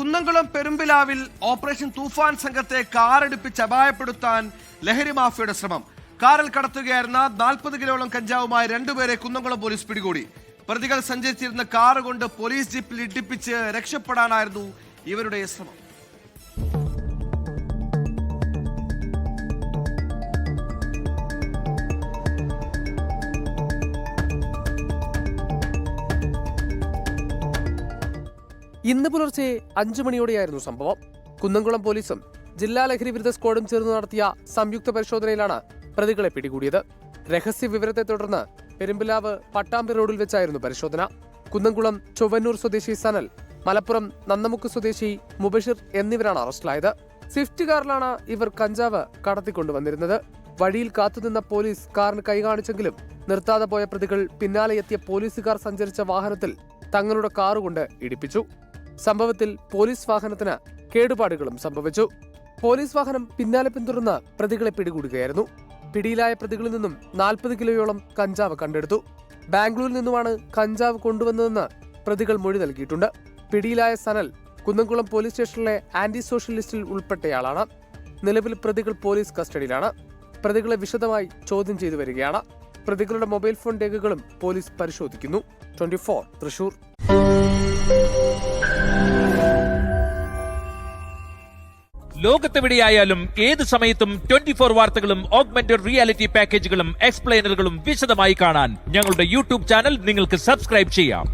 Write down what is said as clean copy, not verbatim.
Kunnamkulam പെരുമ്പിലാവിൽ operation തൂഫാൻ സംഘത്തെ കാറെടുപ്പിച്ച് അപായപ്പെടുത്താൻ ലഹരി മാഫിയയുടെ ശ്രമം. കാറിൽ കടത്തുകയായിരുന്ന 40 കിലോളം കഞ്ചാവുമായി രണ്ടുപേരെ കുന്നംകുളം പോലീസ് പിടികൂടി. പ്രതികൾ സഞ്ചരിച്ചിരുന്ന കാറ് കൊണ്ട് പോലീസ് ജീപ്പിൽ ഇടിപ്പിച്ച് രക്ഷപ്പെടാനായിരുന്നു ഇവരുടെ ശ്രമം. ഇന്ന് പുലർച്ചെ 5 മണിയോടെയായിരുന്നു സംഭവം. കുന്നംകുളം പോലീസും ജില്ലാ ലഹരി വിരുദ്ധ സ്ക്വാഡും ചേർന്ന് നടത്തിയ സംയുക്ത പരിശോധനയിലാണ് പ്രതികളെ പിടികൂടിയത്. രഹസ്യ വിവരത്തെ തുടർന്ന് പെരുമ്പിലാവ് പട്ടാമ്പി റോഡിൽ വെച്ചായിരുന്നു പരിശോധന. കുന്നംകുളം ചൊവ്വന്നൂർ സ്വദേശി സനൽ, മലപ്പുറം നന്നമുക്ക് സ്വദേശി മുബഷിർ എന്നിവരാണ് അറസ്റ്റിലായത്. സ്വിഫ്റ്റ് കാറിലാണ് ഇവർ കഞ്ചാവ് കടത്തിക്കൊണ്ടുവന്നിരുന്നത്. വഴിയിൽ കാത്തുനിന്ന പോലീസ് കാറിന് കൈകാണിച്ചെങ്കിലും നിർത്താതെ പോയ പ്രതികൾ പിന്നാലെ എത്തിയ പോലീസുകാർ സഞ്ചരിച്ച വാഹനത്തിൽ തങ്ങളുടെ കാറുകൊണ്ട് ഇടിപ്പിച്ചു. സംഭവത്തിൽ പോലീസ് വാഹനത്തിന് കേടുപാടുകളും സംഭവിച്ചു. പോലീസ് വാഹനം പിന്നാലെ പിന്തുടർന്ന് പ്രതികളെ പിടികൂടുകയായിരുന്നു. പിടിയിലായ പ്രതികളിൽ നിന്നും 40 കിലോയോളം കഞ്ചാവ് കണ്ടെടുത്തു. ബാംഗ്ലൂരിൽ നിന്നുമാണ് കഞ്ചാവ് കൊണ്ടുവന്നതെന്ന് പ്രതികൾ മൊഴി നൽകിയിട്ടുണ്ട്. പിടിയിലായ സനൽ കുന്നംകുളം പോലീസ് സ്റ്റേഷനിലെ ആന്റി സോഷ്യൽ ലിസ്റ്റിൽ ഉൾപ്പെട്ടയാളാണ്. നിലവിൽ പ്രതികൾ പോലീസ് കസ്റ്റഡിയിലാണ്. പ്രതികളെ വിശദമായി ചോദ്യം ചെയ്തു വരികയാണ്. പ്രതികളുടെ മൊബൈൽ ഫോൺ രേഖകളും പോലീസ് പരിശോധിക്കുന്നു. 24 തൃശൂർ. ലോകത്തെവിടെയായാലും ഏത് സമയത്തും 24 വാർത്തകളും ഓഗ്മെന്റഡ് റിയാലിറ്റി പാക്കേജുകളും എക്സ്പ്ലെയിനറുകളും വിശദമായി കാണാൻ ഞങ്ങളുടെ യൂട്യൂബ് ചാനൽ നിങ്ങൾക്ക് സബ്സ്ക്രൈബ് ചെയ്യാം.